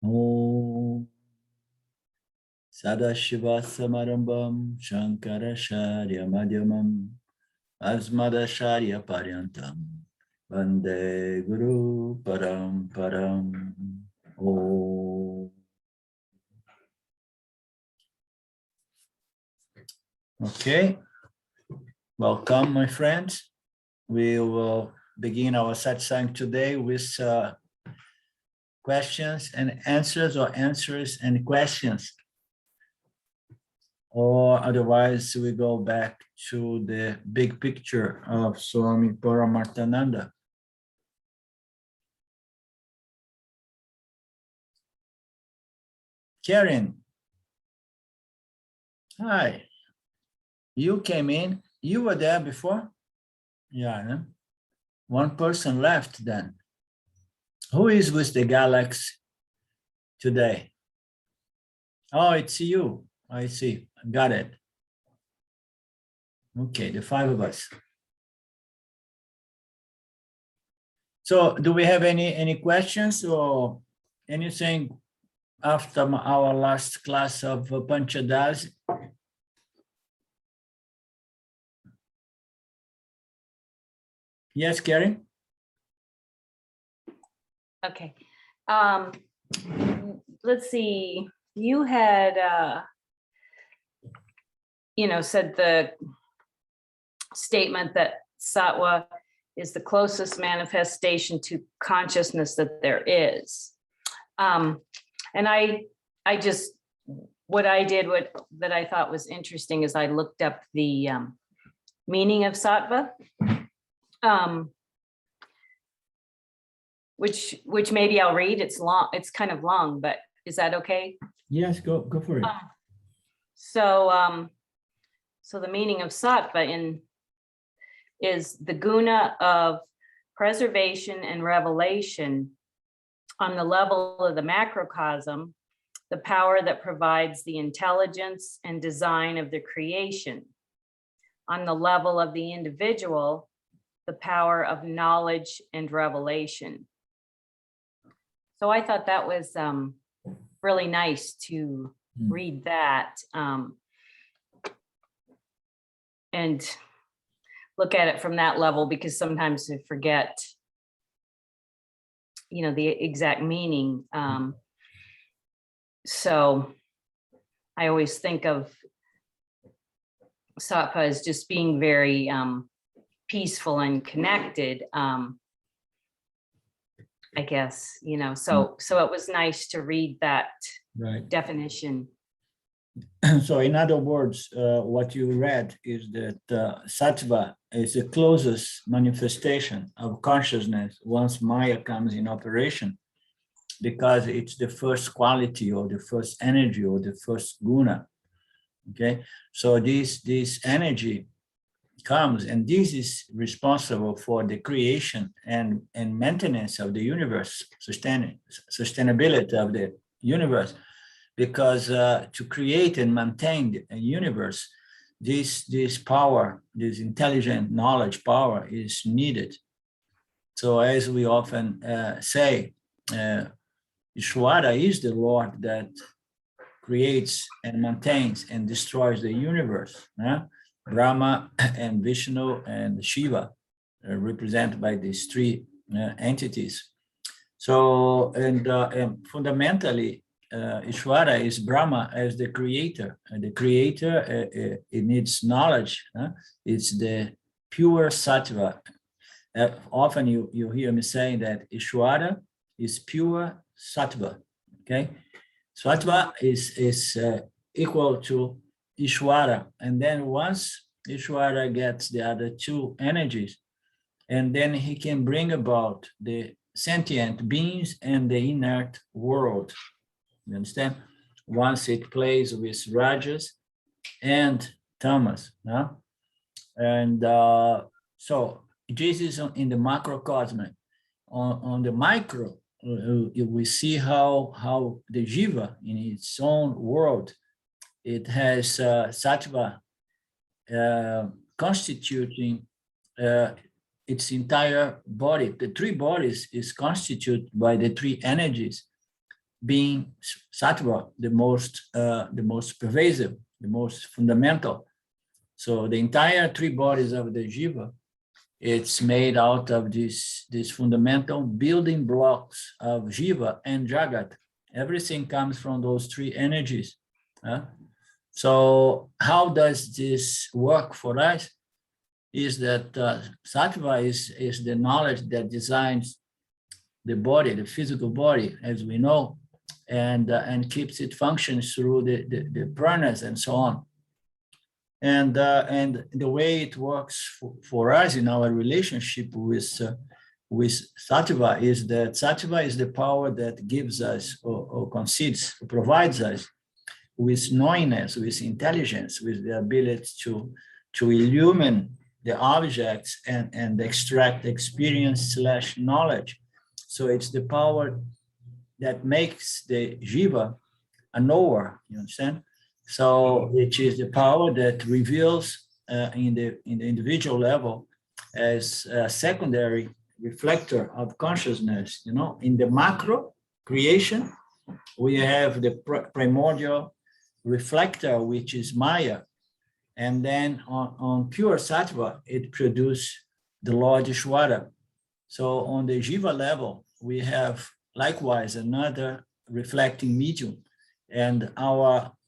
Om Sadashiva Samarambam Shankaracharya Madhyamam Asmadacharya Paryantam Vande Guru Paramparam. Om. Okay, welcome, my friends. We will begin our satsang today with questions and answers, or answers and questions. Or otherwise, we go back to the big picture of Swami Paramarthananda. Karen, hi. You came in. You were there before? Yeah, no? One person left then. Who is with the galaxy today? Oh, it's you. I see. Got it. Okay, the five of us. So do we have any questions or anything after our last class of Panchadasi? Yes, Karen? Okay. Let's see. You had, said the statement that sattva is the closest manifestation to consciousness that there is. And I just, what I did, that I thought was interesting is I looked up the meaning of sattva. Which maybe I'll read. It's long, it's kind of long, but is that okay? Yes, go for it. So the meaning of sattva is the guna of preservation and revelation on the level of the macrocosm, the power that provides the intelligence and design of the creation. On the level of the individual, the power of knowledge and revelation. So I thought that was really nice to read that and look at it from that level, because sometimes I forget, the exact meaning. So I always think of sattva as just being very peaceful and connected, I guess, so it was nice to read that definition. So in other words, what you read is that sattva is the closest manifestation of consciousness once Maya comes in operation, because it's the first quality or the first energy or the first guna. Okay, so this energy comes, and this is responsible for the creation and maintenance of the universe, sustainability of the universe, because to create and maintain a universe, this power, this intelligent knowledge power is needed. So as we often say, Ishvara is the Lord that creates and maintains and destroys the universe. Brahma and Vishnu and Shiva represented by these three entities. So, and fundamentally, Ishvara is Brahma as the creator. And the creator, it needs knowledge. It's the pure sattva. Often you hear me saying that Ishvara is pure sattva. Okay, sattva is equal to Ishvara, and then once Ishvara gets the other two energies, and then he can bring about the sentient beings and the inert world. You understand? Once it plays with Rajas and Tamas. And so this is in the macrocosm. On the micro, we see how the Jiva in its own world, it has sattva constituting its entire body. The three bodies is constituted by the three energies being sattva, the most pervasive, the most fundamental. So the entire three bodies of the Jiva, it's made out of these fundamental building blocks of Jiva and Jagat. Everything comes from those three energies. So how does this work for us? Is that sattva is the knowledge that designs the body, the physical body, as we know, and keeps it functions through the pranas and so on. And the way it works for us in our relationship with sattva is that sattva is the power that gives us or concedes, provides us with knowingness, with intelligence, with the ability to illumine the objects and extract experience / knowledge. So it's the power that makes the Jiva a knower, you understand? So which is the power that reveals in the individual level as a secondary reflector of consciousness. You know, in the macro creation, we have the primordial reflector, which is Maya. And then on pure sattva, it produces the Lord Ishvara. So on the Jiva level, we have likewise another reflecting medium. And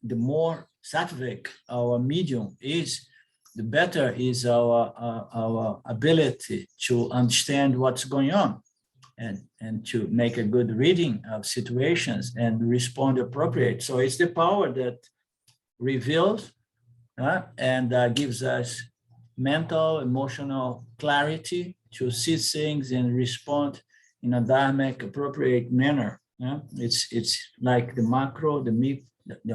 the more sattvic our medium is, the better is our ability to understand what's going on and to make a good reading of situations and respond appropriate. So it's the power that reveals and gives us mental, emotional clarity to see things and respond in a dharmic, appropriate manner. It's like the macro, the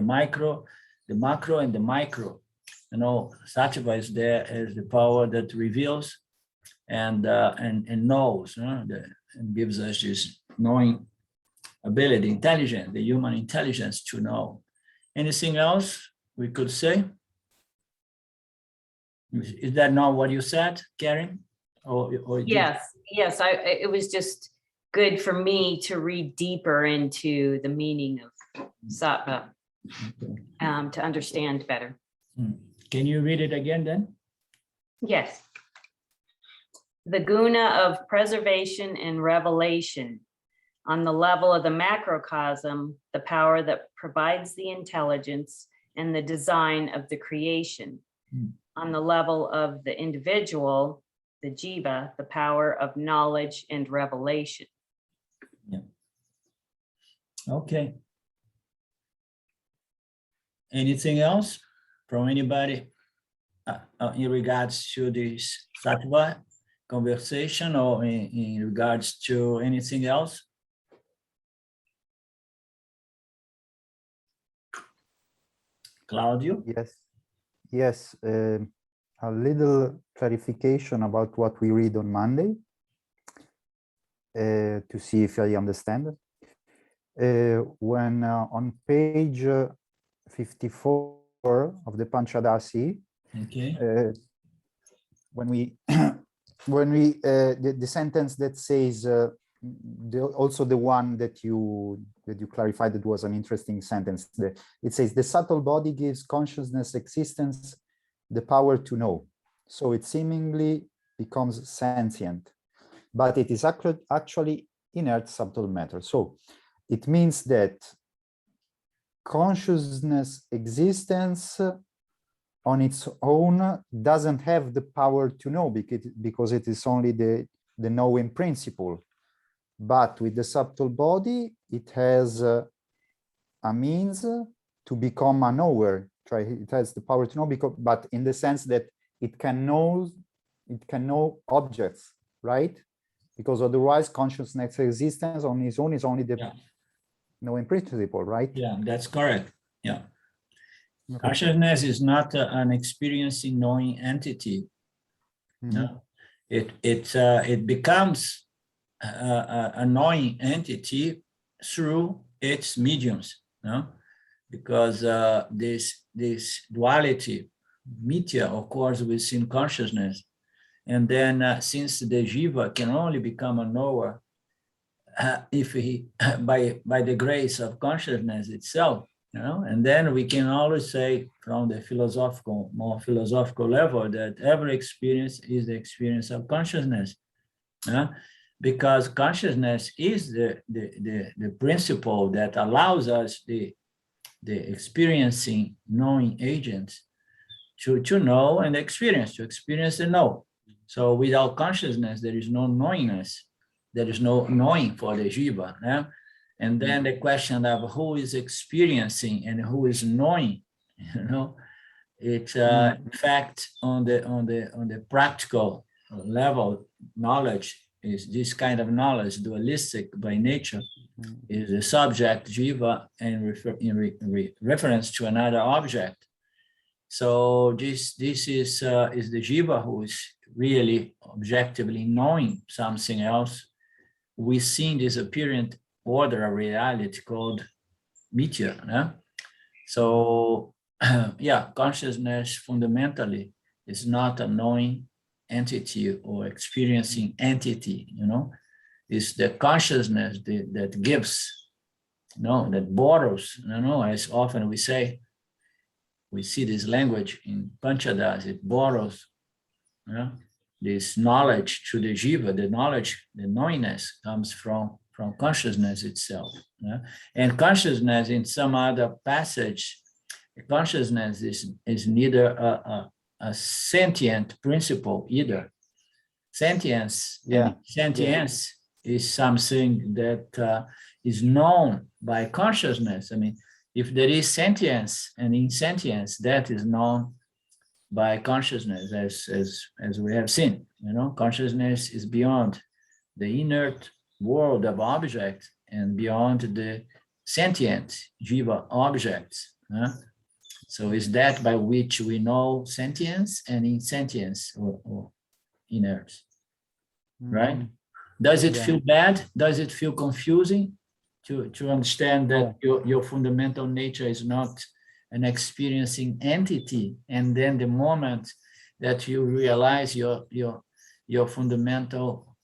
micro, the macro, and the micro. You know, sattva is there as the power that reveals and knows, and gives us this knowing ability, intelligence, the human intelligence to know. Anything else we could say? Is that not what you said, Karen? Or yes. It was just good for me to read deeper into the meaning of sattva, to understand better. Can you read it again then? Yes. The guna of preservation and revelation. On the level of the macrocosm, the power that provides the intelligence and the design of the creation. On the level of the individual, the jiva, the power of knowledge and revelation. Yeah. Okay. Anything else from anybody in regards to this sattva conversation or in regards to anything else? Claudio? Yes. A little clarification about what we read on Monday to see if I understand. When on page 54 of the Panchadasi, okay. When we the sentence that says also the one that you clarified, that was an interesting sentence. It says the subtle body gives consciousness existence the power to know, so it seemingly becomes sentient, but it is actually inert subtle matter. So it means that consciousness existence on its own doesn't have the power to know, because it is only the knowing principle. But with the subtle body, it has a means to become a knower. It has the power to know, but in the sense that it can know objects, right? Because otherwise, consciousness existence on its own is only the knowing principle, right? Yeah, that's correct. Yeah. Okay. Consciousness is not an experiencing knowing entity. No, it becomes a knowing entity through its mediums. No, because this duality, mithya, occurs within consciousness, and then since the jiva can only become a knower if he by the grace of consciousness itself, and then we can always say from the more philosophical level that every experience is the experience of consciousness, because consciousness is the principle that allows us the experiencing knowing agents to know and experience, to experience and know. So without consciousness, there is no knowingness. There is no knowing for the Jiva. And then the question of who is experiencing and who is knowing, it's in fact on the practical level, knowledge is this kind of knowledge, dualistic by nature, is the subject Jiva and in reference to another object. So this is the Jiva who is really objectively knowing something else. We see this apparent order of reality called mithya. So consciousness fundamentally is not a knowing entity or experiencing entity. It's the consciousness that gives, that borrows. As often we say, we see this language in Panchadas, it borrows this knowledge to the Jiva. The knowledge, the knowingness comes from consciousness itself. And consciousness, in some other passage, consciousness is neither a sentient principle either. Sentience is something that is known by consciousness. I mean, if there is sentience and insentience, that is known by consciousness, as we have seen. Consciousness is beyond the inert world of objects and beyond the sentient Jiva objects. So is that by which we know sentience and insentience or inert, right? Does it feel bad? Does it feel confusing to understand that your fundamental nature is not an experiencing entity, and then the moment that you realize your fundamental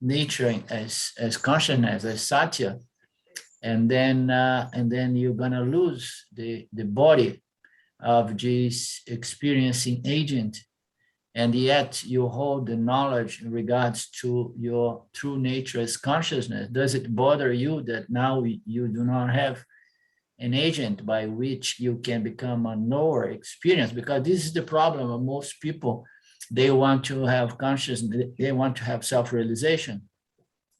nature as consciousness, as satya, and then you're gonna lose the body of this experiencing agent, and yet you hold the knowledge in regards to your true nature as consciousness. Does it bother you that now you do not have an agent by which you can become a knower experience? Because this is the problem of most people. They want to have consciousness, they want to have self-realization,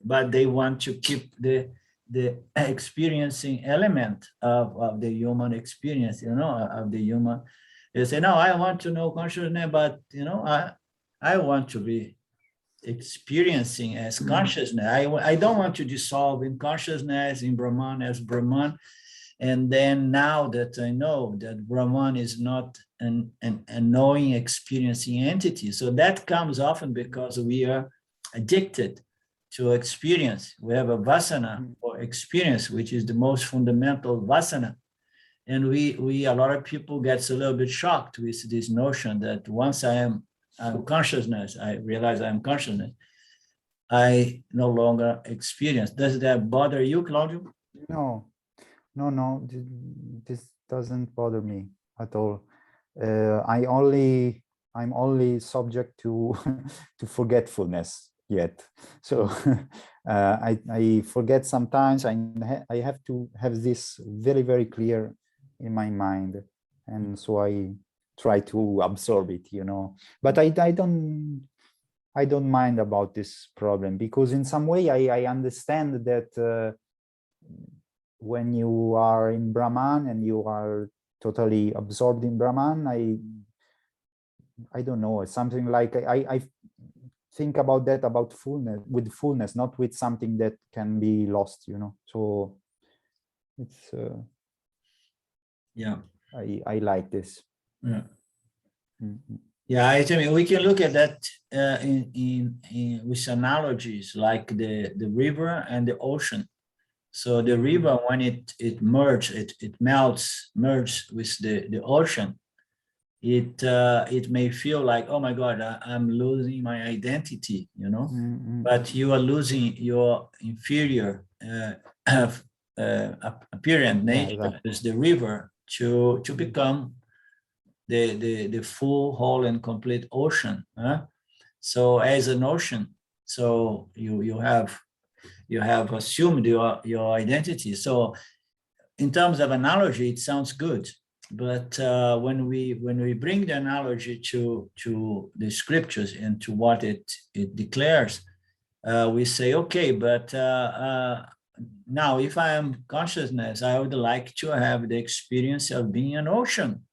but they want to keep the experiencing element of the human experience, of the human. They say, no, I want to know consciousness, but I want to be experiencing as consciousness. I don't want to dissolve in consciousness, in Brahman as Brahman. And then now that I know that Brahman is not a knowing, experiencing entity. So that comes often because we are addicted to experience. We have a vasana or experience, which is the most fundamental vasana. And a lot of people gets a little bit shocked with this notion that once I'm consciousness, I realize I'm consciousness, I no longer experience. Does that bother you, Claudio? No, this doesn't bother me at all. I'm only subject to to forgetfulness yet. So I forget sometimes. I have to have this very, very clear in my mind, and so I try to absorb it, But I don't mind about this problem, because in some way I understand that when you are in Brahman and you are totally absorbed in Brahman, I don't know, something like I think about that, about fullness, with fullness, not with something that can be lost, So it's I like this. Yeah. Yeah, I mean, we can look at that in with analogies like the river and the ocean. So the river, when it merges with the ocean, it may feel like, oh my God, I'm losing my identity, you know, but you are losing your inferior apparent nature exactly. as the river to become the full, whole, and complete ocean. So as an ocean, so you have assumed your identity. So in terms of analogy, it sounds good. But when we bring the analogy to the scriptures and to what it declares, we say, okay, but now if I am consciousness, I would like to have the experience of being an ocean.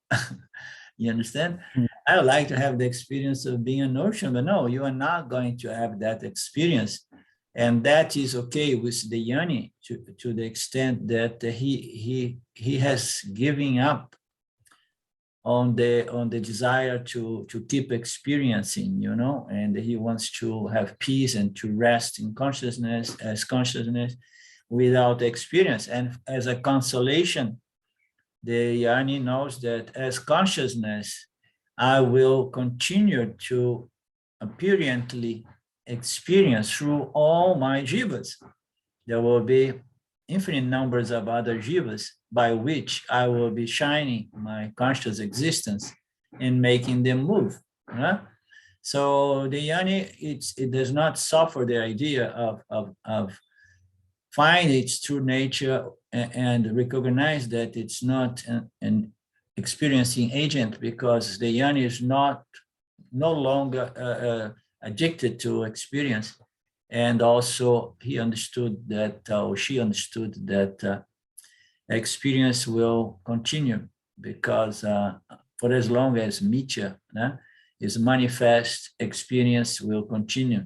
You understand? I would like to have the experience of being an ocean, but no, you are not going to have that experience. And that is okay with the Yanni to the extent that he has given up on the desire to keep experiencing, you know, and he wants to have peace and to rest in consciousness as consciousness without experience. And as a consolation, the Yanni knows that as consciousness, I will continue to apparently experience through all my jivas. There will be infinite numbers of other jivas by which I will be shining my conscious existence and making them move. So the Yanni, it does not suffer the idea of find its true nature and recognize that it's not an experiencing agent, because the Yanni is no longer addicted to experience. And also he understood that, or she understood that experience will continue, because for as long as Mitya is manifest, experience will continue.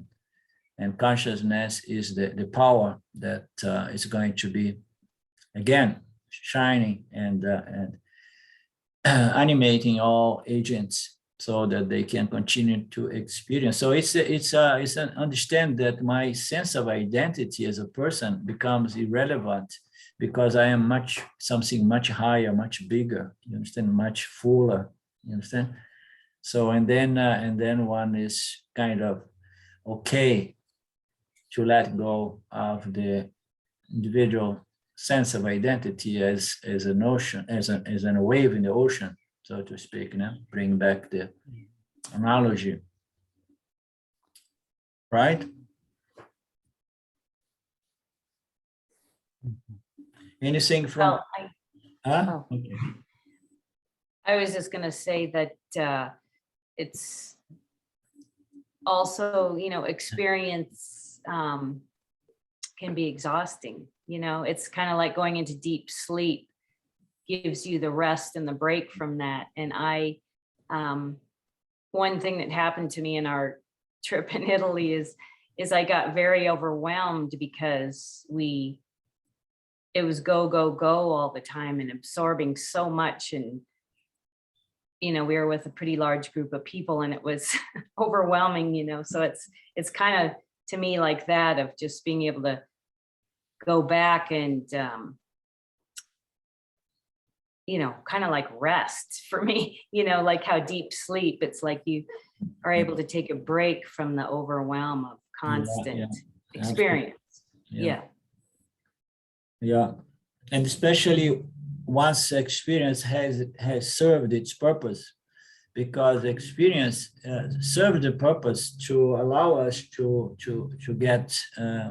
And consciousness is the power that is going to be, again, shining and animating all agents so that they can continue to experience. So it's an understand that my sense of identity as a person becomes irrelevant, because I am something much higher, much bigger, you understand, much fuller, you understand? So and then one is kind of okay to let go of the individual sense of identity as an ocean, as a wave in the ocean, so to speak, bring back the analogy, right? Anything from? Well, Okay. I was just gonna say that it's also, experience can be exhausting. It's kind of like going into deep sleep gives you the rest and the break from that. And one thing that happened to me in our trip in Italy is I got very overwhelmed, because it was go, go, go all the time and absorbing so much. And, we were with a pretty large group of people, and it was overwhelming, so it's kind of, to me, like that, of just being able to go back and, kind of like rest for me, like how deep sleep, it's like you are able to take a break from the overwhelm of constant experience. Yeah. And especially once experience has served its purpose, because experience served the purpose to allow us to get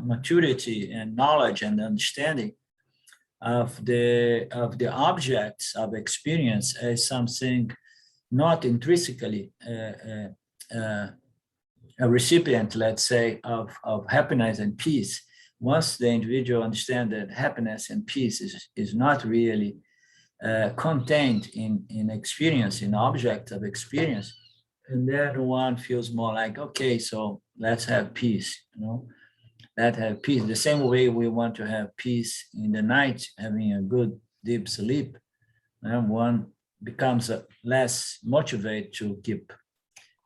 maturity and knowledge and understanding of the objects of experience as something not intrinsically a recipient, let's say, of happiness and peace. Once the individual understands that happiness and peace is not really contained in experience, in object of experience, and then one feels more like, okay, so let's have peace, let's have peace. The same way we want to have peace in the night, having a good deep sleep, and one becomes less motivated to keep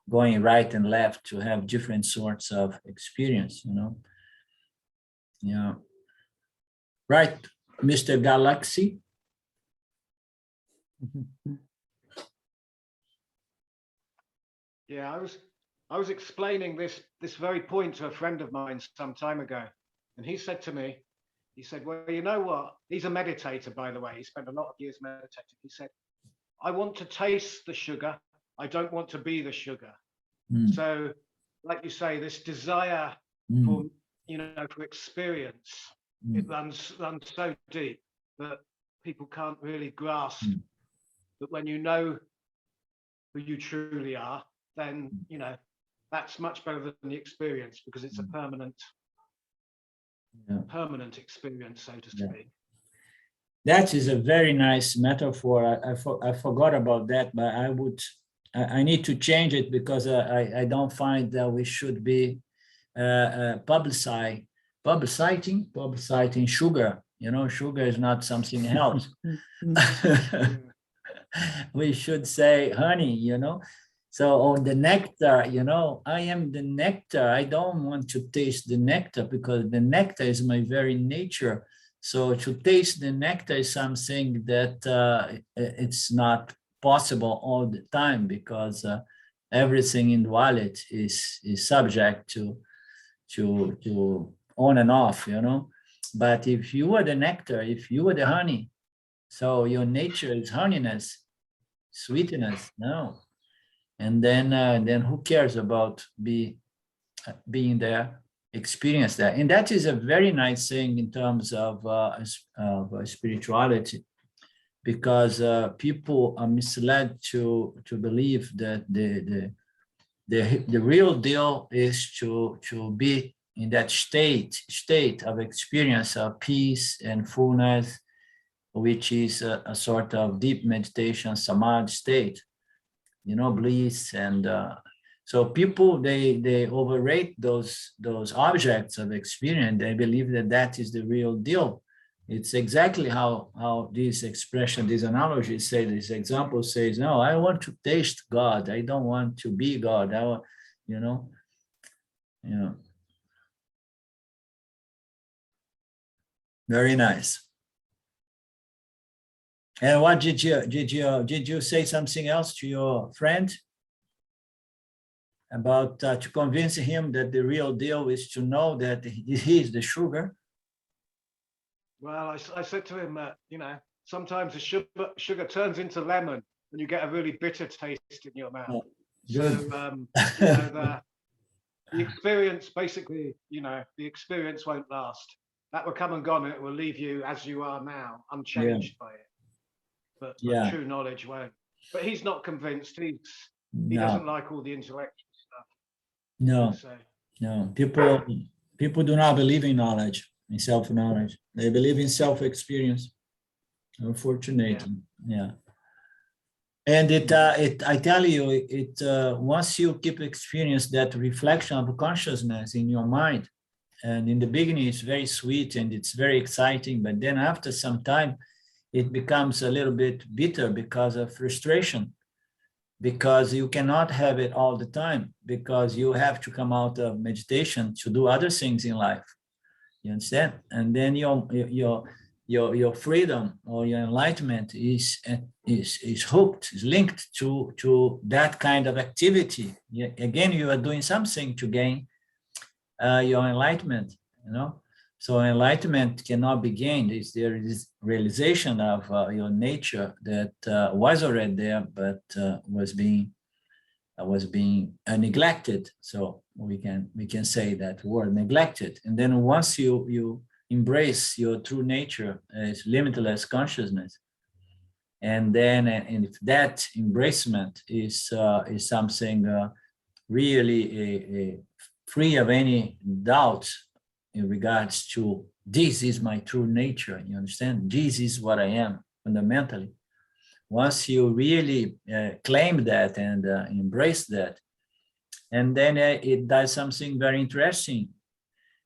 going right and left to have different sorts of experience, Yeah. Right, Mr. Galaxy. Yeah, I was explaining this very point to a friend of mine some time ago, and he said to me, he said, well, you know what? He's a meditator, by the way. He spent a lot of years meditating. He said, I want to taste the sugar. I don't want to be the sugar. So, like you say, this desire for, you know, for experience, it runs so deep that people can't really grasp that when you know who you truly are, then, you know, that's much better than the experience, because it's a permanent experience, so to speak. That is a very nice metaphor. I forgot about that, but I need to change it, because I don't find that we should be publicizing sugar. You know, sugar is not something else. We should say honey, you know. So on the nectar, you know, I am the nectar. I don't want to taste the nectar, because the nectar is my very nature. So to taste the nectar is something that it's not possible all the time, because everything in duality is subject to on and off, you know. But if you are the nectar, if you are the honey, so your nature is honeyness, sweetness, no. And then who cares about being there, experience that? And that is a very nice thing in terms of spirituality, because people are misled to believe that the real deal is to be in that state of experience of peace and fullness, which is a sort of deep meditation, samadhi state, you know, bliss. And so people, they overrate those objects of experience. They believe that that is the real deal. It's exactly how this expression, this analogy say, this example says, no, I want to taste God. I don't want to be God. I want, you know. Very nice. And what did you say something else to your friend about to convince him that the real deal is to know that he is the sugar? Well, I said to him that, you know, sometimes the sugar turns into lemon and you get a really bitter taste in your mouth. So, you know, the experience, basically, you know, the experience won't last. That will come and gone, and it will leave you as you are now, unchanged by it. But true knowledge won't. But he's not convinced. He doesn't like all the intellectual stuff. No, no. People do not believe in knowledge, in self-knowledge. They believe in self-experience. Unfortunately, yeah. And I tell you, once you keep experience that reflection of consciousness in your mind, and in the beginning it's very sweet and it's very exciting, but then after some time, it becomes a little bit bitter because of frustration, because you cannot have it all the time, because you have to come out of meditation to do other things in life. You understand? And then your freedom or your enlightenment is hooked, is linked to that kind of activity. Again, you are doing something to gain your enlightenment, you know. So enlightenment cannot be gained. There is realization of your nature that was already there, but was being neglected. So we can say that word, neglected. And then once you embrace your true nature as limitless consciousness, and if that embracement is something really free of any doubt in regards to this is my true nature, you understand? This is what I am fundamentally. Once you really claim that and embrace that, and then it does something very interesting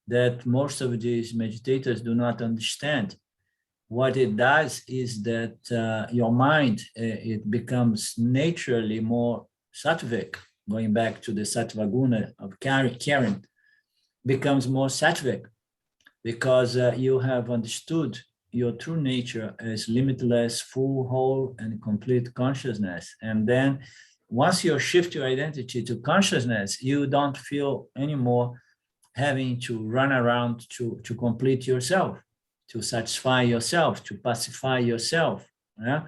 that most of these meditators do not understand. What it does is that your mind, it becomes naturally more sattvic, going back to the sattva guna of caring, becomes more sattvic, because you have understood your true nature as limitless, full, whole, and complete consciousness. And then once you shift your identity to consciousness, you don't feel anymore having to run around to complete yourself, to satisfy yourself, to pacify yourself, yeah?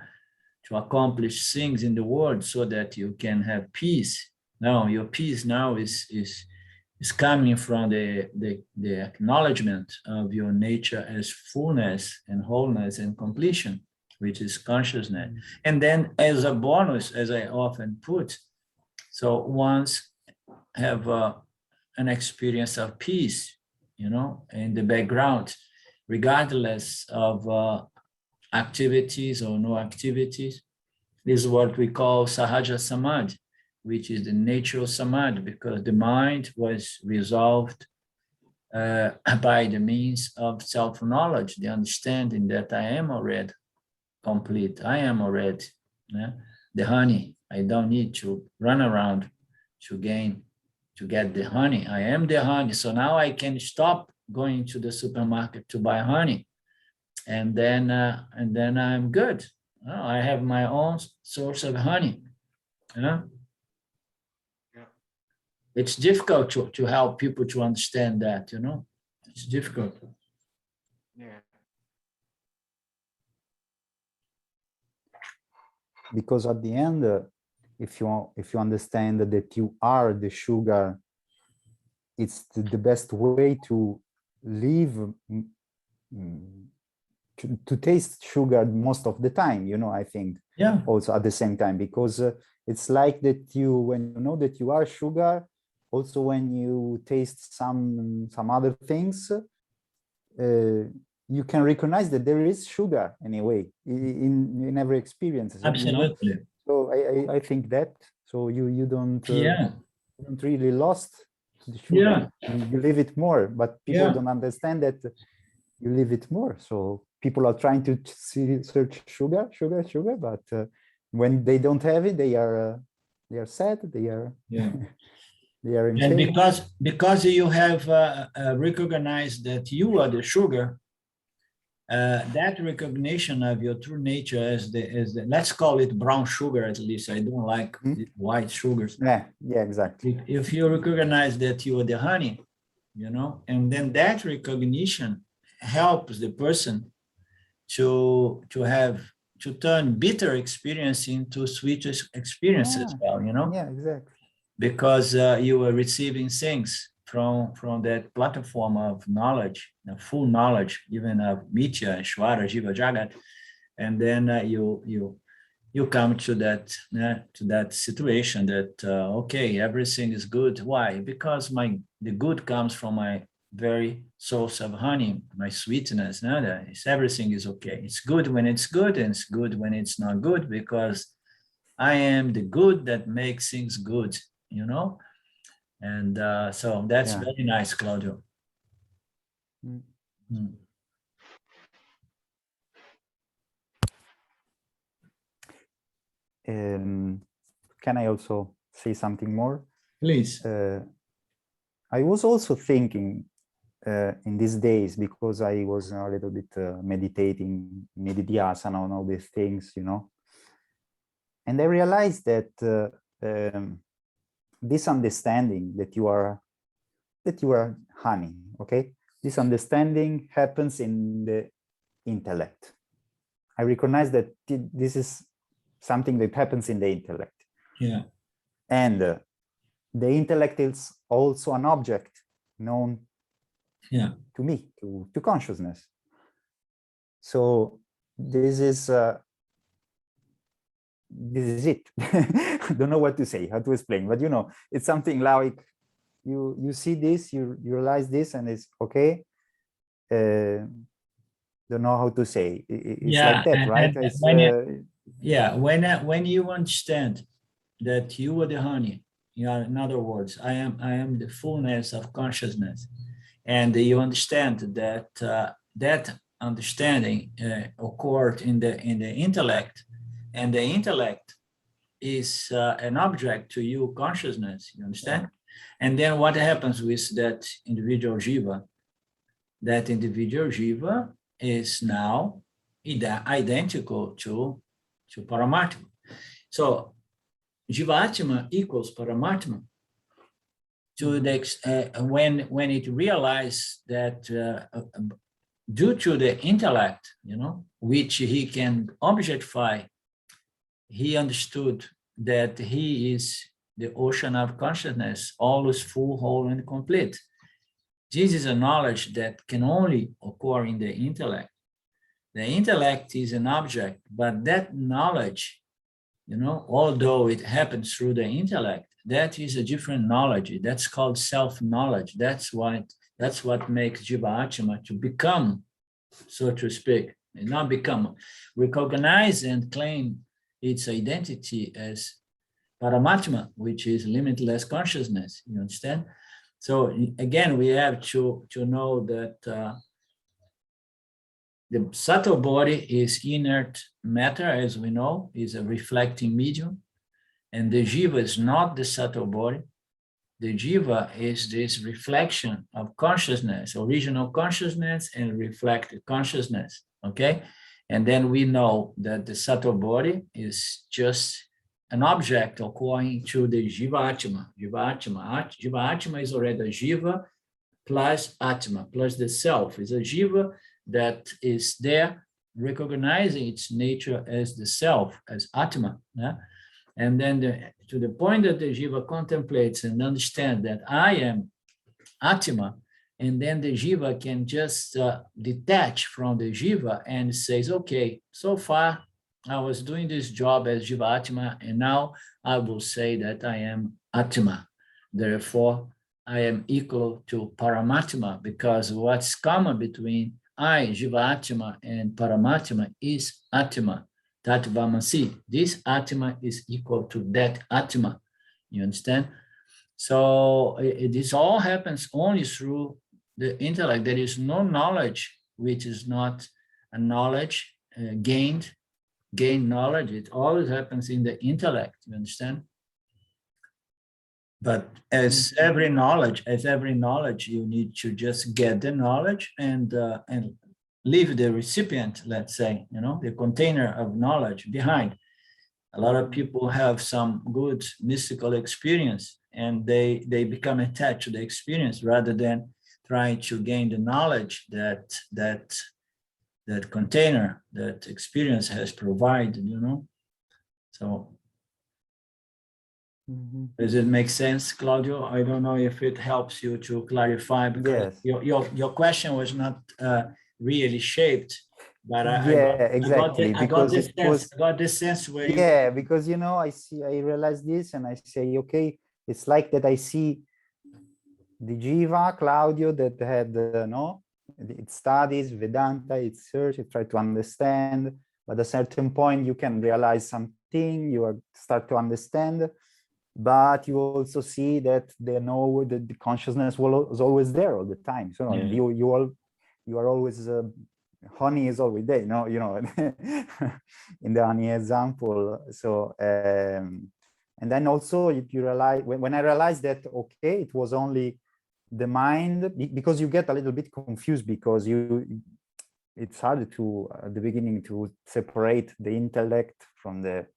To accomplish things in the world so that you can have peace. No, your peace now is coming from the acknowledgement of your nature as fullness and wholeness and completion, which is consciousness. And then as a bonus, as I often put, so once have an experience of peace, you know, in the background, regardless of activities or no activities. This is what we call Sahaja Samadhi, which is the natural Samadhi, because the mind was resolved by the means of self-knowledge, the understanding that I am already complete. I am already the honey. I don't need to run around to get the honey. I am the honey. So now I can stop going to the supermarket to buy honey. And then I'm good. I have my own source of honey. You know? Yeah. It's difficult to help people to understand that, you know. It's difficult. Yeah. Because at the end, if you understand that you are the sugar, it's the best way to live, to taste sugar most of the time, you know, I think. Yeah. Also at the same time, because it's like that when you know that you are sugar, also when you taste some other things, you can recognize that there is sugar anyway in every experience. Absolutely. You know? So I think that, so you don't don't really lost the sugar. You live it more, but people don't understand that you live it more. So people are trying to search sugar, but when they don't have it, they are sad. They are they are in and pain. because you have recognized that you are the sugar, that recognition of your true nature as the let's call it brown sugar, at least. I don't like white sugars. Yeah, exactly. If you recognize that you are the honey, you know, and then that recognition helps the person to turn bitter experience into sweet experience as well, you know. Yeah, exactly. Because you are receiving things from that platform of knowledge, full knowledge, even of Mitya, Shvara, Jiva, Jagat, and then you come to that situation that okay, everything is good. Why? Because the good comes from my very source of honey, my sweetness. Everything is okay. It's good when it's good, and it's good when it's not good, because I am the good that makes things good, you know. And so that's very nice, Claudio. Can I also say something more? Please. I was also thinking in these days, because I was a little bit meditating, Nididhyasana, and all these things, you know. And I realized that this understanding that you are honey, okay? This understanding happens in the intellect. I recognize that this is something that happens in the intellect. Yeah. And the intellect is also an object known to me, to consciousness. So this is it. I don't know what to say, how to explain, but you know, it's something like you see this, you realize this, and it's okay. Don't know how to say. It's like that, right? When you understand that you are the honey, in other words, I am the fullness of consciousness, and you understand that that understanding occurred in the intellect, and the intellect is an object to you consciousness, you understand? And then what happens with that individual Jiva? That individual Jiva is now identical to Paramatma. So Jivatma equals Paramatma. To the when it realized that due to the intellect, which he can objectify, he understood that he is the ocean of consciousness, always full, whole, and complete. This is a knowledge that can only occur in the intellect. The intellect is an object, but that knowledge, although it happens through the intellect, that is a different knowledge. That's called self-knowledge. That's what makes Jivahatma to become, so to speak, and not become, recognize and claim its identity as Paramatma, which is limitless consciousness. You understand? So again, we have to know that the subtle body is inert matter, as we know, is a reflecting medium. And the Jiva is not the subtle body. The Jiva is this reflection of consciousness, original consciousness and reflected consciousness, okay? And then we know that the subtle body is just an object according to the Jivatma. Jivatma is already a Jiva plus Atma, plus the self. It's a Jiva that is there recognizing its nature as the self, as Atma. Yeah? And then to the point that the Jiva contemplates and understands that I am Atma, and then the Jiva can just detach from the Jiva and says, okay, so far I was doing this job as Jivatma, and now I will say that I am Atma. Therefore, I am equal to Paramatma, because what's common between I, Jivatma, and Paramatma is Atma. Tattvamasi. This Atma is equal to that Atma. You understand? So this all happens only through the intellect. There is no knowledge which is not a knowledge gained knowledge. It always happens in the intellect. You understand? But as every knowledge, you need to just get the knowledge and leave the recipient, let's say, the container of knowledge behind. A lot of people have some good mystical experience, and they become attached to the experience rather than trying to gain the knowledge that container, that experience has provided, So does it make sense, Claudio? I don't know if it helps you to clarify, because your question was not really shaped, but I got this sense where because I realize this and I say, okay, it's like that I see the Jiva, Claudio, that had it studies Vedanta, it search, it try to understand, but at a certain point you can realize something, you start to understand, but you also see that the consciousness was always there all the time. So you are always honey is always there, in the honey example. So and then also you realize, when I realized that, okay, it was only the mind, because you get a little bit confused, because it's hard to at the beginning to separate the intellect from the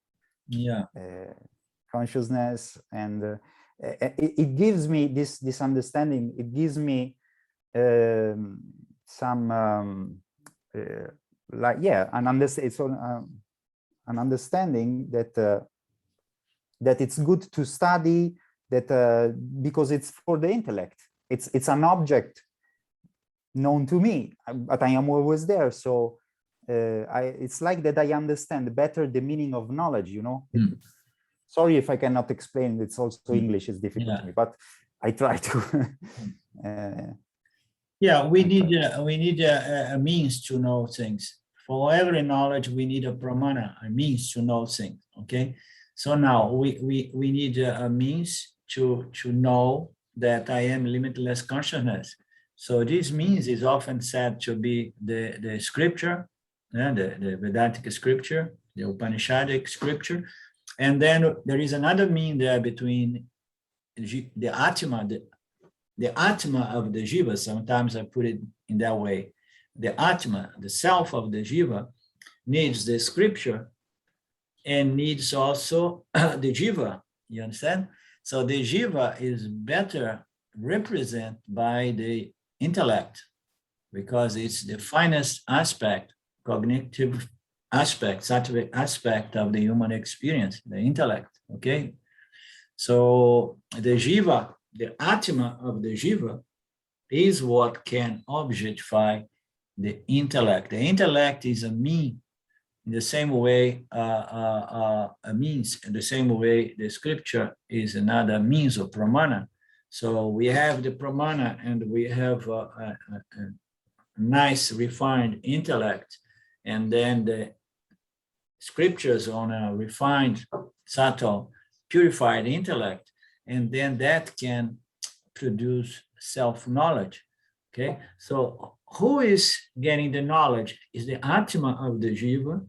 consciousness, and it gives me this understanding. It gives me some an understanding that it's good to study that, because it's for the intellect. It's an object known to me, but I am always there. So it's like that I understand better the meaning of knowledge. Sorry if I cannot explain. It's also English is difficult to me, but I try to. We need a means to know things. For every knowledge, we need a pramana, a means to know things. Okay, so now we need a means to know that I am limitless consciousness. So this means is often said to be the scripture, the Vedantic scripture, the Upanishadic scripture, and then there is another mean there between the Atma, the Atma of the Jiva. Sometimes I put it in that way. The Atma, the self of the Jiva, needs the scripture and needs also the Jiva, You understand? So the Jiva is better represented by the intellect because it's the finest aspect, cognitive aspect, sattvic aspect of the human experience, the intellect, okay? So the Jiva, the Atma of the Jiva is what can objectify the intellect. The intellect is a mean in the same way, a means, in the same way the scripture is another means of pramana. So we have the pramana and we have a nice refined intellect, and then the scriptures on a refined, subtle, purified intellect, and then that can produce self-knowledge. Okay, so who is getting the knowledge is the Atma of the Jiva,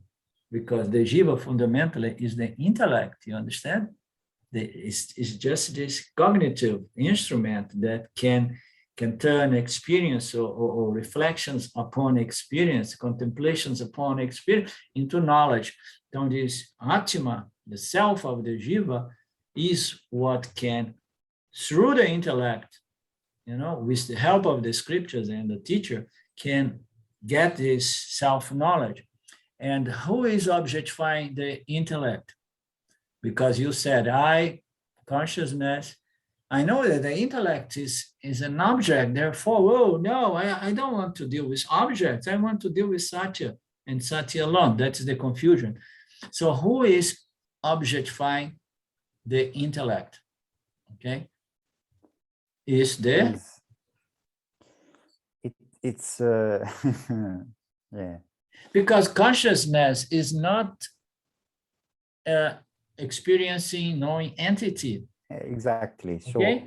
because the Jiva fundamentally is the intellect, you understand? It's just this cognitive instrument that can turn experience or reflections upon experience, contemplations upon experience into knowledge. So this Atma, the self of the Jiva, is what can, through the intellect, you know, with the help of the scriptures and the teacher, can get this self-knowledge. And who is objectifying the intellect? Because you said, consciousness, I know that the intellect is an object, therefore, oh, no, I don't want to deal with objects. I want to deal with Satya and Satya alone. That's the confusion. So who is objectifying the intellect? Okay. Is there? It's yeah. Because consciousness is not experiencing, knowing entity. Exactly. So okay?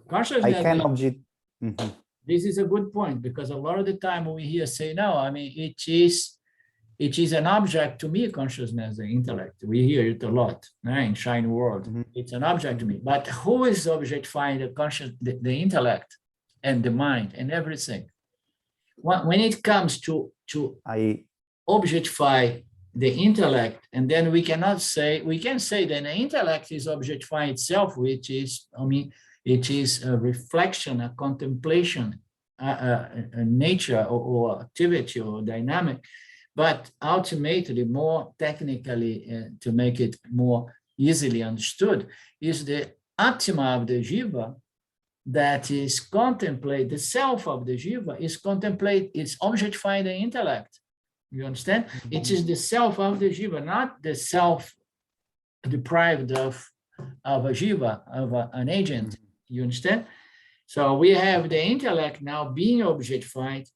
Consciousness, I can object. Mm-hmm. This is a good point, because a lot of the time we hear say, no, I mean, it is an object to me, consciousness, the intellect. We hear it a lot, right? In shiny world. Mm-hmm. It's an object to me. But who is objectifying the conscious, the intellect and the mind and everything? When it comes to objectify the intellect, and then we can say that the intellect is objectifying itself, which is, I mean, it is a reflection, a contemplation, a nature or activity or dynamic. But ultimately, more technically, to make it more easily understood, is the Atma of the Jiva that is contemplate, the self of the Jiva is contemplate, it's objectifying the intellect. You understand? Mm-hmm. It is the self of the Jiva, not the self deprived of a Jiva, of an agent. Mm-hmm. You understand? So we have the intellect now being objectified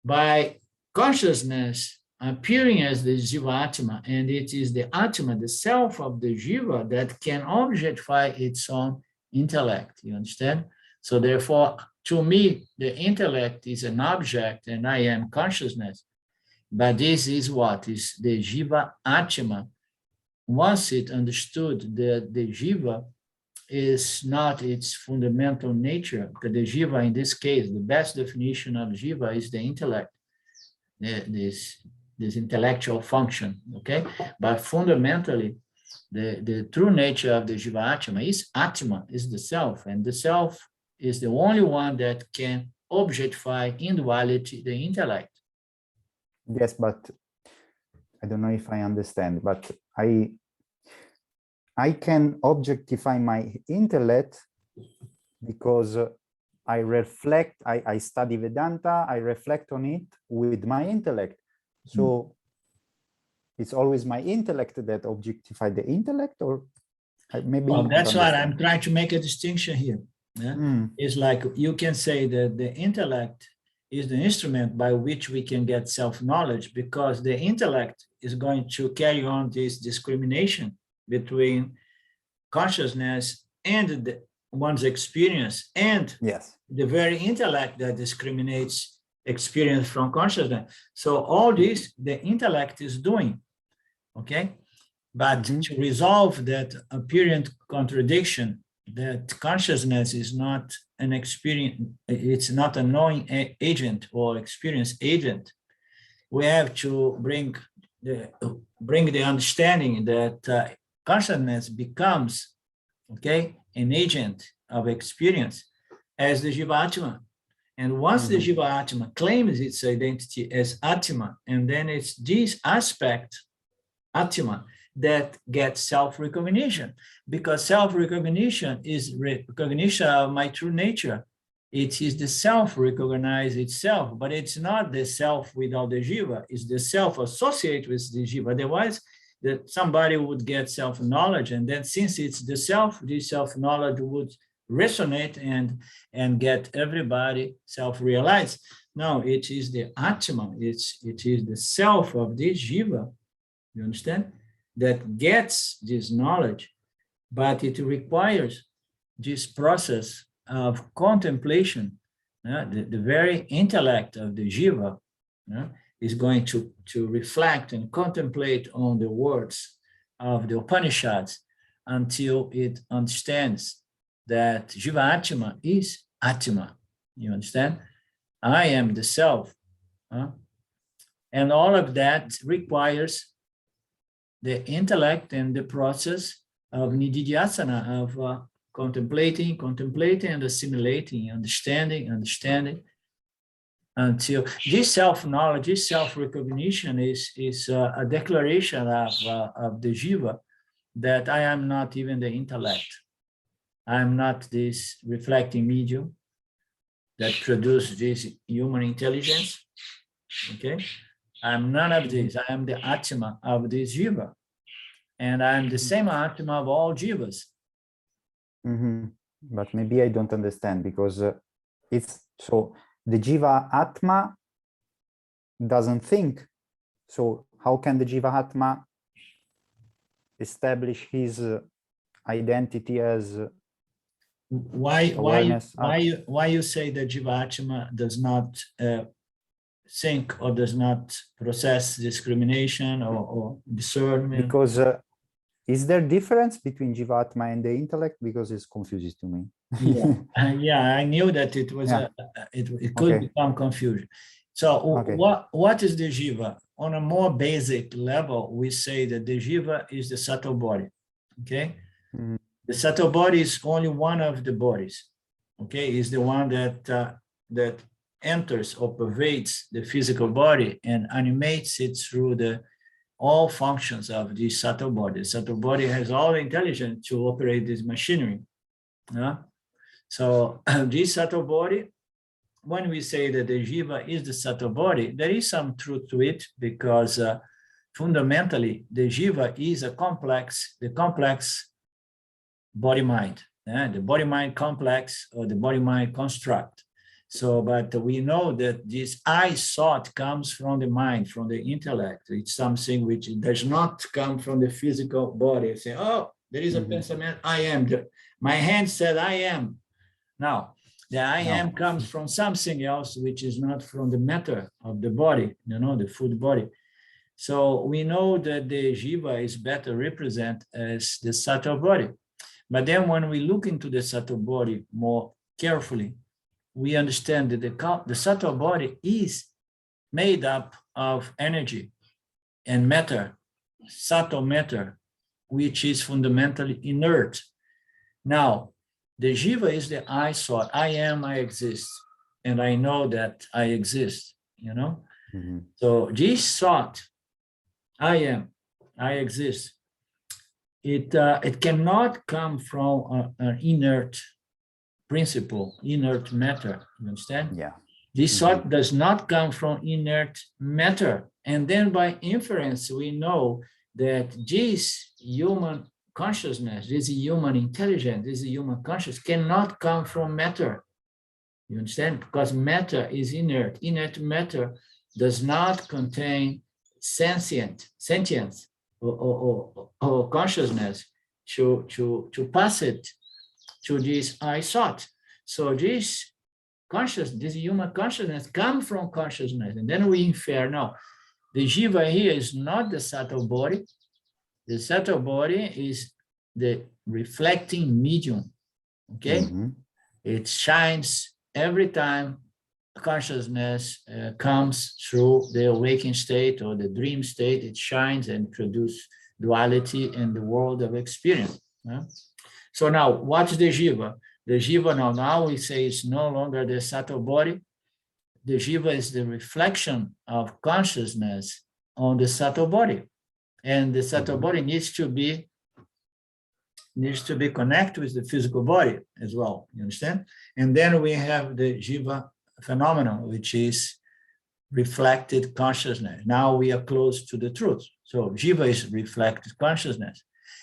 by consciousness appearing as the Jivatma, and it is the Atma, the self of the Jiva, that can objectify its own intellect. You understand? So therefore, to me, the intellect is an object and I am consciousness. But this is what is the Jiva Atma. Once it understood that the Jiva is not its fundamental nature, because the Jiva in this case, the best definition of Jiva is the intellect, this intellectual function, okay? But fundamentally, the true nature of the Jivatma is Atma, is the self, and the self is the only one that can objectify in duality the intellect. Yes, but I don't know if I understand, but I can objectify my intellect because I reflect, I study Vedanta, I reflect on it with my intellect. So it's always my intellect that objectify the intellect, or maybe. Well, that's what I'm trying to make a distinction here. Yeah? It's like you can say that the intellect is the instrument by which we can get self-knowledge, because the intellect is going to carry on this discrimination between consciousness and one's experience, and the very intellect that discriminates experience from consciousness. So all this, the intellect is doing, okay? But to resolve that apparent contradiction, that consciousness is not an experience, it's not a knowing agent or experience agent, we have to bring the understanding that consciousness becomes, okay, an agent of experience as the Jivatma. And once the Jivatma claims its identity as Atma, and then it's this aspect, Atma, that gets self-recognition, because self-recognition is recognition of my true nature. It is the self recognize itself, but it's not the self without the Jiva, it's the self associated with the Jiva. Otherwise, somebody would get self-knowledge, and then since it's the self, this self-knowledge would resonate and get everybody self-realized. No, it is the Atma, it is the self of this Jiva, you understand, that gets this knowledge, but it requires this process of contemplation. The very intellect of the Jiva is going to reflect and contemplate on the words of the Upanishads until it understands that Jivatma is Atma. You understand? I am the self. And all of that requires the intellect and the process of nididhyasana, of contemplating, and assimilating, understanding, until this self-knowledge, this self-recognition is a declaration of the Jiva that I am not even the intellect. I am not this reflecting medium that produces this human intelligence, okay? I am none of this. I am the Atma of this Jiva. And I am the same Atma of all Jivas. But maybe I don't understand, because it's so the Jivahatma doesn't think. So how can the Jivahatma establish his identity as why you say that Jivatma does not think or does not process discrimination or discernment? Because is there difference between Jivatma and the intellect? Because it's confusing to me. Yeah, I knew that it was it could become confusion. So what is the Jiva? On a more basic level, we say that the Jiva is the subtle body. Okay, the subtle body is only one of the bodies. Okay, is the one that enters or pervades the physical body and animates it through all functions of the subtle body. The subtle body has all the intelligence to operate this machinery. So this subtle body, when we say that the Jiva is the subtle body, there is some truth to it, because fundamentally the Jiva is the complex body-mind, the body-mind complex or the body-mind construct. So, but we know that this I thought comes from the mind, from the intellect. It's something which does not come from the physical body. Say, oh, there is a pensament, I am. My hand said, I am. Now, the I am comes from something else, which is not from the matter of the body, the food body. So we know that the Jiva is better represented as the subtle body. But then when we look into the subtle body more carefully, we understand that the subtle body is made up of energy and matter, subtle matter, which is fundamentally inert. Now, the Jiva is the I thought, I am, I exist, and I know that I exist, So this thought, I am, I exist, it cannot come from an inert principle, inert matter, you understand? Yeah. This thought does not come from inert matter. And then by inference, we know that this human consciousness, this human intelligence, this human consciousness cannot come from matter. You understand? Because matter is inert. Inert matter does not contain sentience or consciousness to pass it to this I thought. So this human consciousness comes from consciousness. And then we infer, no, the Jiva here is not the subtle body. The subtle body is the reflecting medium, okay? It shines every time consciousness comes through the awakened state or the dream state. It shines and produces duality and the world of experience. So now, what's the Jiva? The Jiva now we say it's no longer the subtle body. The Jiva is the reflection of consciousness on the subtle body. And the subtle body needs to be connected with the physical body as well, you understand? And then we have the Jiva phenomenon, which is reflected consciousness. Now we are close to the truth. So Jiva is reflected consciousness.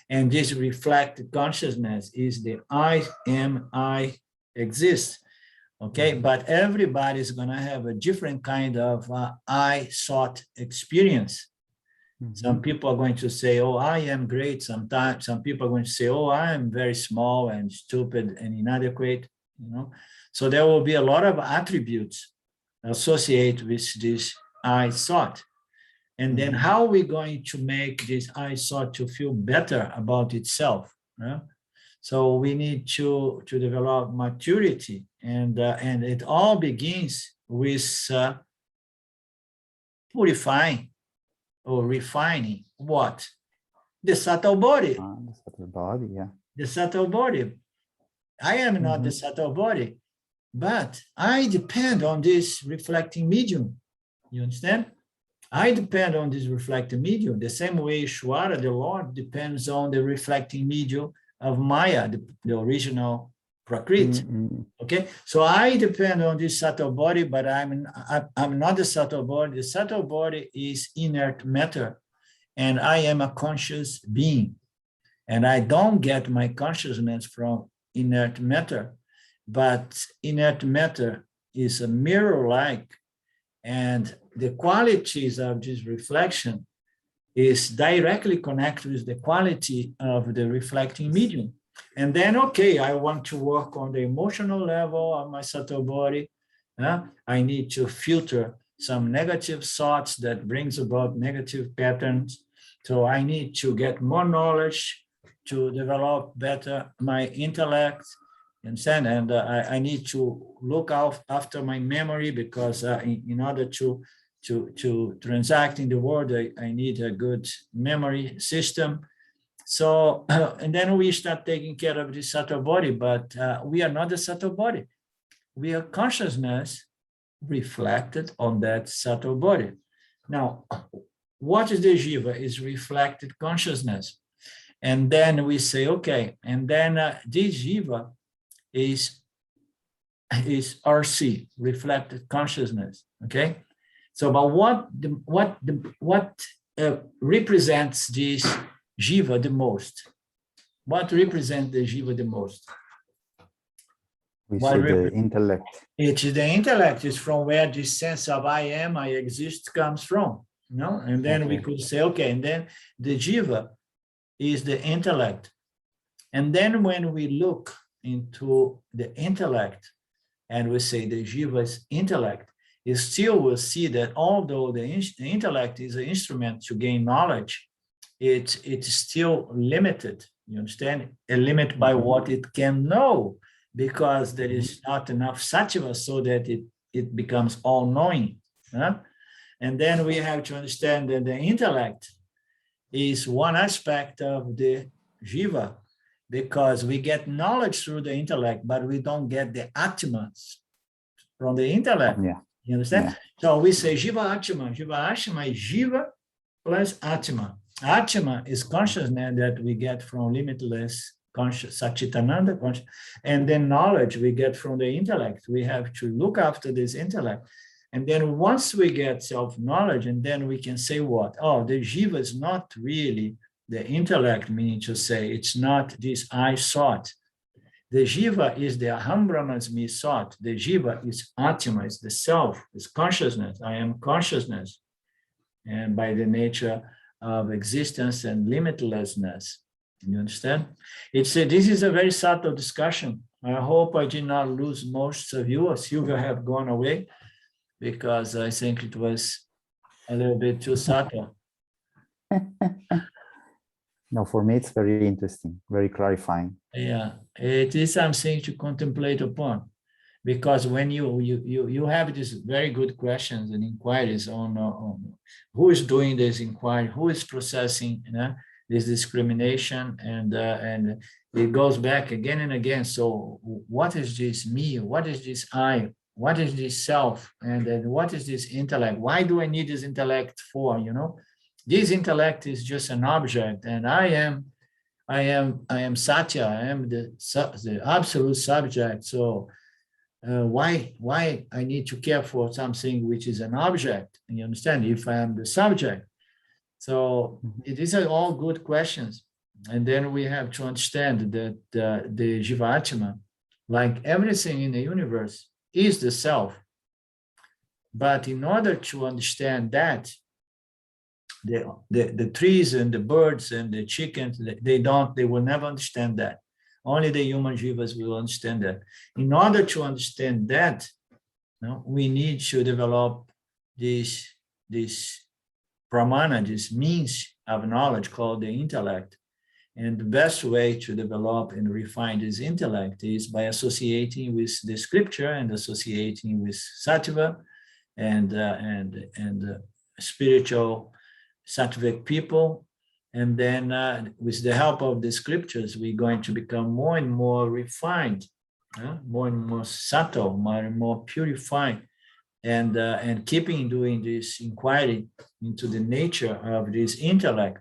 And this reflected consciousness is the I am, I exist. Okay, but everybody is going to have a different kind of I sought experience. Some people are going to say, oh, I am great. Sometimes some people are going to say, oh, I am very small and stupid and inadequate, you know. So there will be a lot of attributes associated with this I sought. And then how are we going to make this I sought to feel better about itself? So we need to develop maturity, and it all begins with purifying or refining what? The subtle body. The subtle body, yeah. The subtle body. I am not the subtle body, but I depend on this reflecting medium. You understand? I depend on this reflecting medium, the same way Ishwara, the Lord, depends on the reflecting medium of Maya, the original Prakriti. Okay, so I depend on this subtle body, but I'm not the subtle body. The subtle body is inert matter, and I am a conscious being, and I don't get my consciousness from inert matter, but inert matter is a mirror-like, and the qualities of this reflection is directly connected with the quality of the reflecting medium. And then, okay, I want to work on the emotional level of my subtle body. I need to filter some negative thoughts that brings about negative patterns. So I need to get more knowledge to develop better my intellect. Understand? And I need to look out after my memory, because in order to transact in the world, I need a good memory system. So, and then we start taking care of the subtle body, but we are not the subtle body. We are consciousness reflected on that subtle body. Now, what is the Jiva? Is reflected consciousness. And then we say, okay, and then this Jiva is RC, reflected consciousness, okay? So, but what represents this Jiva the most? What represents the Jiva the most? We say the intellect. It is the intellect. Is from where this sense of I am, I exist comes from. You know? And then we could say, okay, and then the Jiva is the intellect. And then when we look into the intellect and we say the Jiva's intellect, you still will see that although the intellect is an instrument to gain knowledge, it's still limited, you understand? A limit by what it can know, because there is not enough sattva so that it becomes all-knowing. And then we have to understand that the intellect is one aspect of the Jiva, because we get knowledge through the intellect, but we don't get the Atmas from the intellect. Yeah. You understand? Yeah. So we say Jivahatma. Jivahatma is Jiva plus Atma. Atma is consciousness that we get from limitless conscious, Satchitananda conscious, and then knowledge we get from the intellect. We have to look after this intellect. And then once we get self-knowledge, and then we can say what? Oh, the Jiva is not really the intellect, meaning to say it's not this I sought. The Jiva is the Aham Brahmasmi sought. The Jiva is Atma, is the self, is consciousness. I am consciousness. And by the nature of existence and limitlessness. You understand? This is a very subtle discussion. I hope I did not lose most of you. Sylvia have gone away because I think it was a little bit too subtle. No, for me, it's very interesting, very clarifying. Yeah, it is something to contemplate upon, because when you have these very good questions and inquiries on who is doing this inquiry, who is processing, this discrimination, and it goes back again and again. So what is this me? What is this I? What is this self? And then what is this intellect? Why do I need this intellect for? You know, this intellect is just an object, and I am Satya. I am the absolute subject. So why I need to care for something which is an object? You understand? If I am the subject. So these are all good questions. And then we have to understand that the Jivatma, like everything in the universe, is the self. But in order to understand that, the trees and the birds and the chickens, they will never understand that. Only the human jivas will understand that. In order to understand that, we need to develop this pramana, this means of knowledge called the intellect. And the best way to develop and refine this intellect is by associating with the scripture and associating with sattva and spiritual sattvic people. And then with the help of the scriptures, we're going to become more and more refined, more and more subtle, more and more purified, and keeping doing this inquiry into the nature of this intellect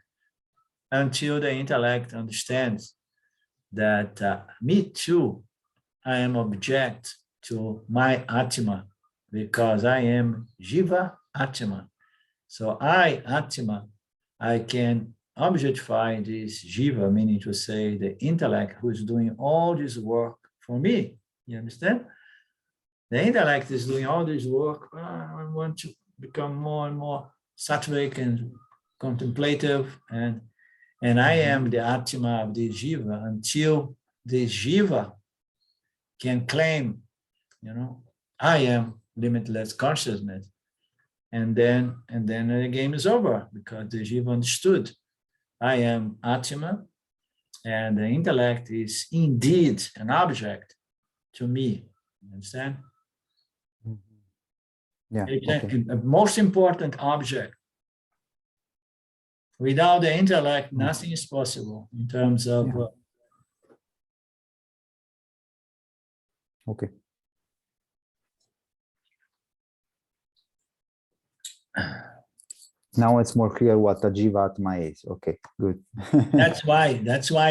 until the intellect understands that me too, I am object to my Atma, because I am Jivahatma. So I, Atma, I can objectify this Jiva, meaning to say the intellect who is doing all this work for me. You understand? The intellect is doing all this work. I want to become more and more sattvic and contemplative, and I am the Atma of this Jiva until this Jiva can claim, I am limitless consciousness. And then the game is over, because the Jiva understood I am Atma, and the intellect is indeed an object to me. You understand? Yeah. Okay. The most important object. Without the intellect, nothing is possible in terms of. Okay. Now it's more clear what a Jivatma is. Okay, good. That's why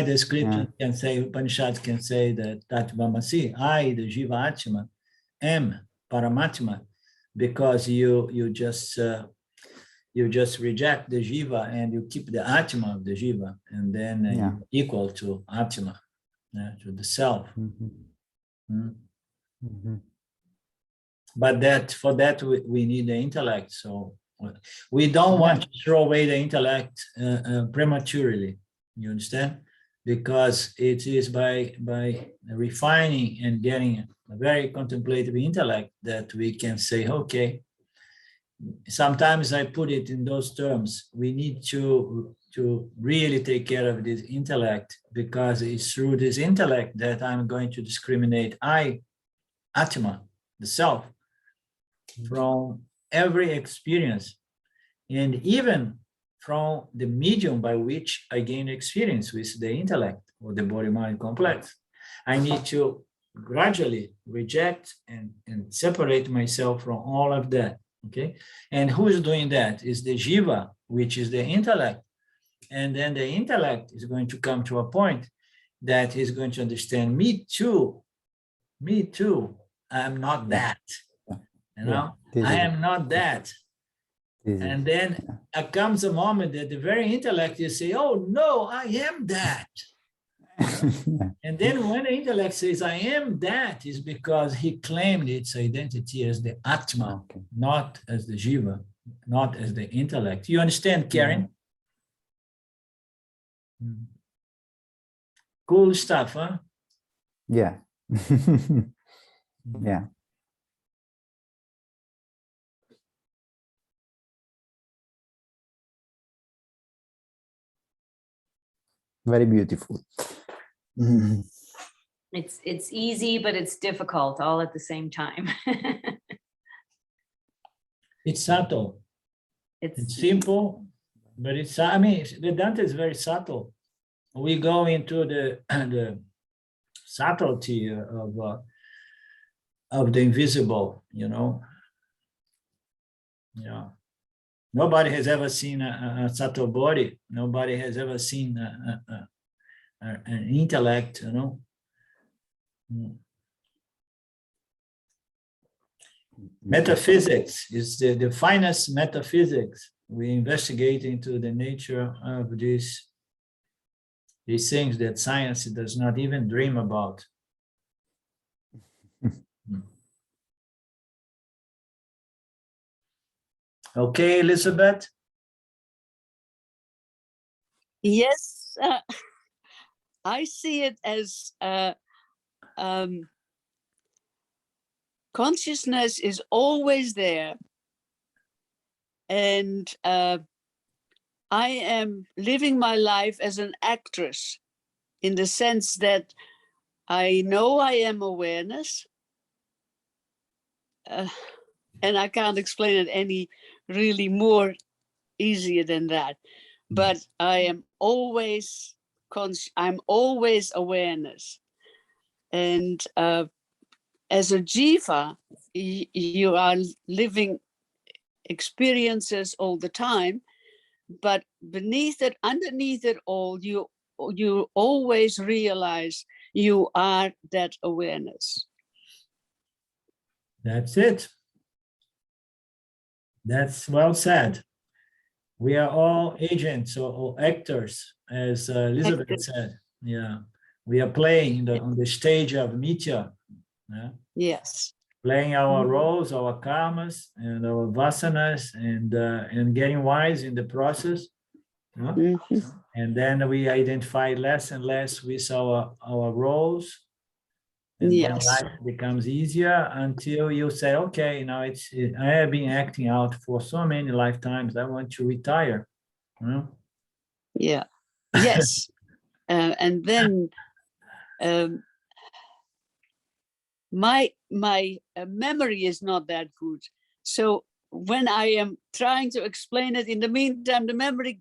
the scripture can say, Upanishads can say that Tattvamasi, I, the Jivatma, am Paramatma, because you just reject the Jiva and you keep the Atma of the Jiva, and then you're equal to Atma, to the self. But for that we need the intellect. So we don't want to throw away the intellect prematurely. You understand? Because it is by refining and getting a very contemplative intellect that we can say, okay. Sometimes I put it in those terms. We need to really take care of this intellect, because it's through this intellect that I'm going to discriminate I, Atma, the self, from every experience, and even from the medium by which I gain experience with the intellect or the body-mind complex. I need to gradually reject and separate myself from all of that. Okay, and who is doing that? Is the Jiva, which is the intellect. And then the intellect is going to come to a point that he's going to understand, me too, I'm not that. I am not that. And then comes a moment that the very intellect is say, oh no, I am that. And then when the intellect says I am that, is because he claimed its identity as the Atma, not as the Jiva, not as the intellect. You understand, Karen? Cool stuff, huh? Yeah. Yeah. Very beautiful. It's easy, but it's difficult all at the same time. It's subtle. It's simple, But it's, I mean, Vedanta is very subtle. We go into the the subtlety of the invisible, you know. Yeah. Nobody has ever seen a subtle body. Nobody has ever seen an intellect, you know. Metaphysics is the finest metaphysics. We investigate into the nature of these things that science does not even dream about. Okay, Elizabeth? Yes, I see it as consciousness is always there. And I am living my life as an actress in the sense that I know I am awareness. And I can't explain it any really more easier than that. But I am always I'm always awareness. And as a jiva, you are living experiences all the time, but beneath it, underneath it all, you always realize you are that awareness. That's it. That's well said. We are all agents or actors, as Elizabeth said. Yeah, we are playing on the stage of Nitya. Yeah? Yes. Playing our roles, our karmas, and our vasanas, and getting wise in the process. Yeah? And then we identify less and less with our roles. And then life becomes easier until you say, okay, now I have been acting out for so many lifetimes. I want to retire. You know? Yeah. Yes. And then my memory is not that good. So when I am trying to explain it, in the meantime, the memory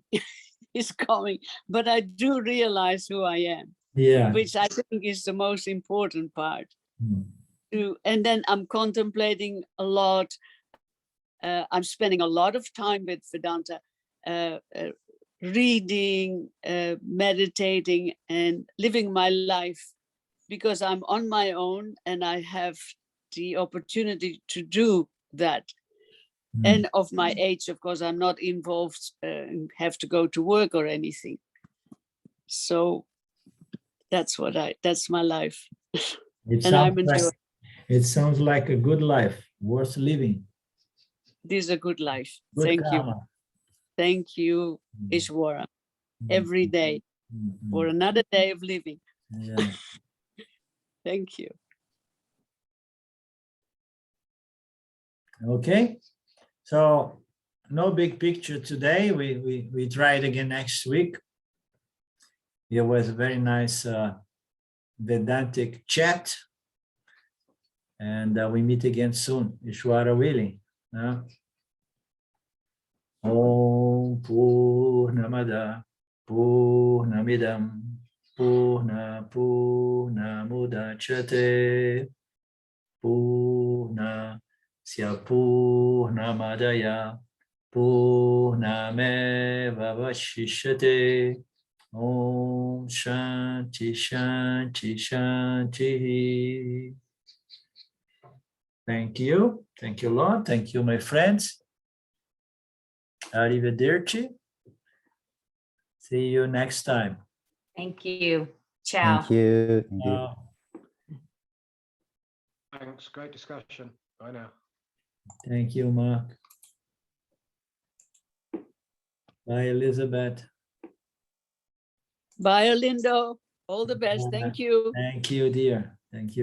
is coming, but I do realize who I am. Yeah. Which I think is the most important part. And then I'm contemplating a lot. I'm spending a lot of time with Vedanta, reading, meditating, and living my life, because I'm on my own and I have the opportunity to do that. And of my age, of course, I'm not involved, have to go to work or anything. So that's my life. It sounds like a good life, worth living. This is a good life. Good Thank karma. you. Thank you, Ishwara, every day for another day of living. Yeah. Thank you. Okay. So no big picture today. We try it again next week. It was a very nice Vedantic chat. And we meet again soon, Ishwara willing. Om Purnamada Purnamidam Purna Mudachyate Purna Purnamadaya Purnameva Vashishyate. Om Shanti Shanti Shanti. Thank you, Lord. Thank you, my friends. Arrivederci. See you next time. Thank you. Ciao. Thank you. Thank you. Thanks. Great discussion. Bye now. Thank you, Mark. Bye, Elizabeth. Bye, Lindo. All the best. Thank you. Thank you, dear. Thank you.